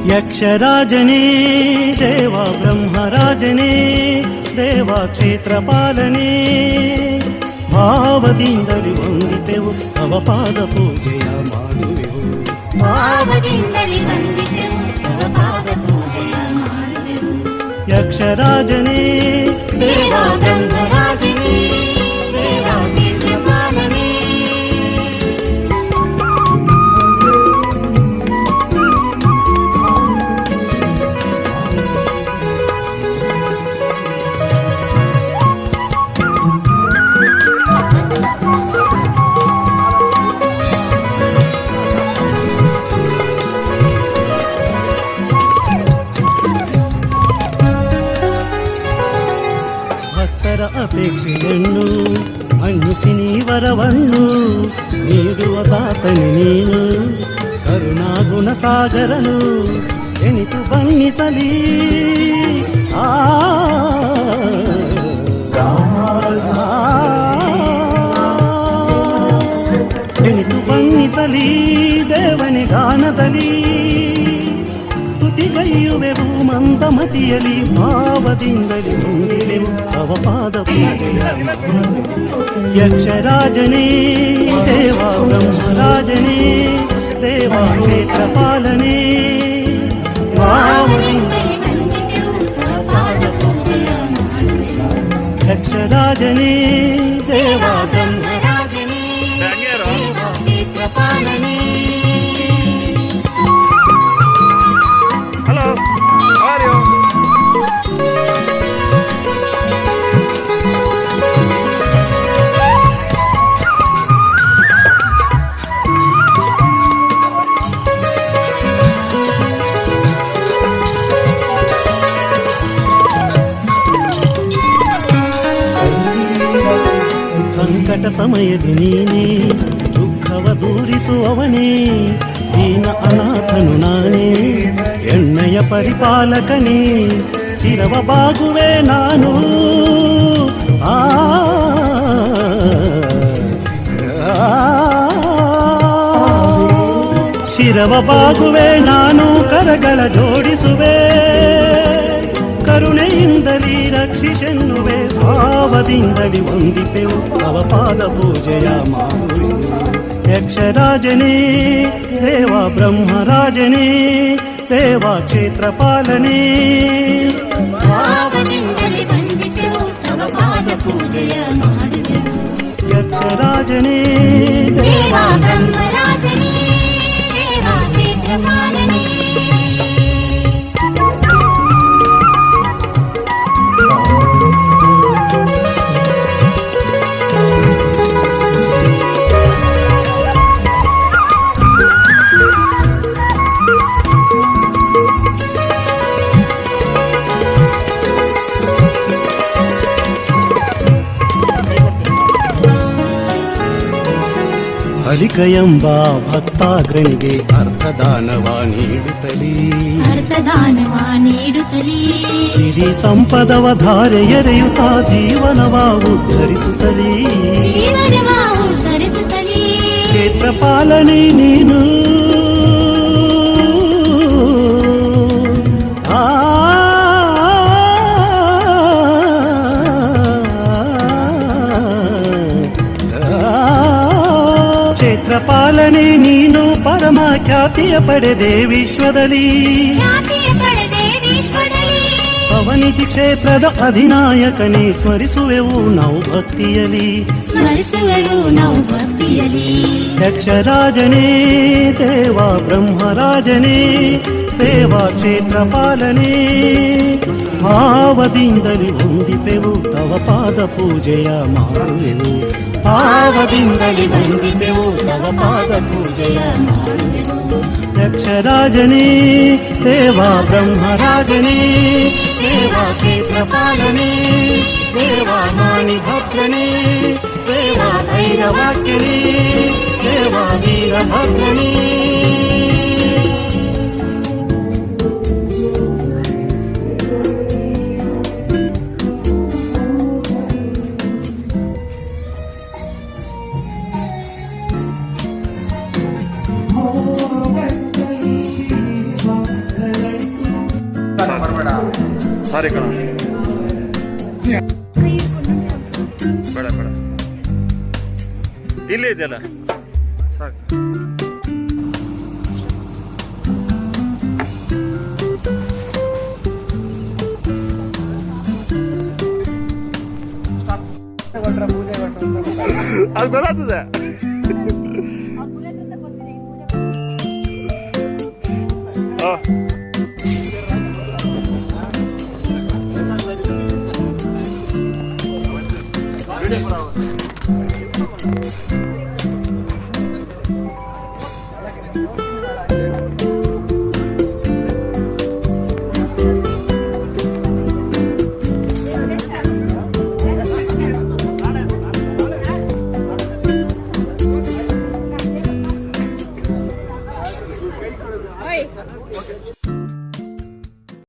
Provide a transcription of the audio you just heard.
ಯಕ್ಷರಾಜನೇ ದೇವ ಬ್ರಹ್ಮರಾಜನೇ ದೇವ ಕ್ಷೇತ್ರಪಾಲನೇ ಭಾವದಿಂದಲೇ ವಂದಿತೆವು ತವ ಪಾದ ಪೂಜೆಯ ಮಾಡುವೆವು ಭಾವದಿಂದಲೇ ವಂದಿತೆವು ತವ ಪಾದ ಪೂಜೆಯ ಮಾಡುವೆವು ಯಕ್ಷರಾಜನೇ ದೇವ ಬ್ರಹ್ಮರಾಜನೇ ದೇವ ಕ್ಷೇತ್ರಪಾಲನೇ ಭಕ್ತರ ಅಪೇಕ್ಷೆಯನ್ನು ಮನ್ನಿಸಿ ನೀವರವನ್ನು ನೀಡುವ ತಾತನು ನೀನು ಕರುಣಾಗುಣ ಸಾಗರನು ಎನಿತು ಬಣ್ಣಿಸಲಿ ಎನಿತು ಬಣ್ಣಿಸಲಿ ದೇವನಿ ಗಾನದಲ್ಲಿ ತುತಿಗೈಯುವೆವು ಮಂದಮತಿಯಲಿ ಭಾವದಿಂದಲೇ ಹೊಂದಿಲೆವು ತವ ಪಾದ ಯಕ್ಷರಾಜನೇ ದೇವ ಬ್ರಹ್ಮರಾಜನೇ ದೇವ ಕ್ಷೇತ್ರಪಾಲನೇ ಭಾವದಿಂದಲೇ ವಂದಿತೆವು ತವ ಪಾದ ಪೂಜೆಯ ಮಾಡುವೆವು ಯಕ್ಷರಾಜನೇ ದೇವ ಬ್ರಹ್ಮರಾಜನೇ ದೇವ ಕ್ಷೇತ್ರಪಾಲನೇ Hello, how are you? ಸಂಕಟ ಸಮಯದಿ ನೀನೇ ದುಃಖವ ದೂರಿಸುವವನೇ ದೀನ ಅನಾಥನು ನಾನೇ ಎಣ್ಣೆಯ ಪರಿಪಾಲಕನೇ ಶಿರವ ಬಾಗುವೆ ನಾನು ಆ ಶಿರವ ಬಾಗುವೆ ನಾನು ಕರಗಳ ಜೋಡಿಸುವೆ ಕರುಣೆಯಿಂದಲೇ ರಕ್ಷಿಸೆನ್ನುವೆ ಭಾವದಿಂದಲೇ ವಂದಿಪೆವು ತವ ಪಾದ ಪೂಜೆಯ ಮಾಡುವೆವು ಯಕ್ಷರಾಜನೇ ದೇವ ಬ್ರಹ್ಮರಾಜನೇ ದೇವ ಕ್ಷೇತ್ರಪಾಲನೇ ಭಾವದಿಂದಲೇ ವಂದಿತೆವು ತವ ಪಾದ ಪೂಜೆಯ ಮಾಡುವೆವು ಯಕ್ಷರಾಜನೇ ದೇವ ಬ್ರಹ್ಮರಾಜನೇ ದೇವ ಕ್ಷೇತ್ರಪಾಲನೇ ಅಲಿಕ ಎಂಬ ಭಕ್ತಾಗ್ರನಿಗೆ ಅರ್ಥದಾನವ ನೀಡುತ್ತಲೀ ಅರ್ಥದಾನವ ನೀಡುತ್ತಲೇ ಸಿರಿ ಸಂಪದವ ಧಾರೆ ಎರೆಯುತ್ತ ಜೀವನವ ಉದ್ಧರಿಸುತ್ತಲೀ ಜೀವನವ ಉದ್ಧರಿಸುತ್ತಲೇ ಕ್ಷೇತ್ರಪಾಲನೆ ನೀನು ಕ್ಷೇತ್ರಪಾಲನೆ ನೀನು ಪರಮ ಖ್ಯಾತಿಯ ಪಡೆದೆ ವಿಶ್ವದಲ್ಲಿ ಖ್ಯಾತಿಯ ಪಡೆದೆ ವಿಶ್ವದಲ್ಲಿ ಅವನಿಗೆ ಕ್ಷೇತ್ರದ ಅಧಿನಾಯಕನೇ ಸ್ಮರಿಸುವೆವು ನಾವು ಭಕ್ತಿಯಲಿ ಸ್ಮರಿಸುವೆವು ನಾವು ಭಕ್ತಿಯಲಿ ಯಕ್ಷರಾಜನೇ ದೇವ ಬ್ರಹ್ಮರಾಜನೇ ದೇವ ಕ್ಷೇತ್ರಪಾಲನೇ ಭಾವದಿಂದಲೇ ವಂದಿಪೆವು ತವ ಪಾದ ಪೂಜೆಯ ಮಾಡುವೆವು ಭಾವದಿಂದಲೇ ವಂದಿಪೆವು ತವ ಪಾದ ಪೂಜೆಯ ಮಾಡುವೆವು ಯಕ್ಷರಾಜನೇ ದೇವ ಬ್ರಹ್ಮರಾಜನೇ ದೇವ ಕ್ಷೇತ್ರಪಾಲನೇ ದೇವ ಮಾಣಿ ಭದ್ರನೇ ದೇವ ಭೈರವಾಕ್ಯನೇ ದೇವ ವೀರಭದ್ರನೇ Oh, ಸಾರಿ ಕಣ, ಬೇಡ ಬೇಡ, ಇಲ್ಲೇ ಇದೆಯಲ್ಲ ಸಾಕು. ಅದು ಗೊತ್ತಾಗ್ತದೆ. ಆ. ವಿಡಿಯೋ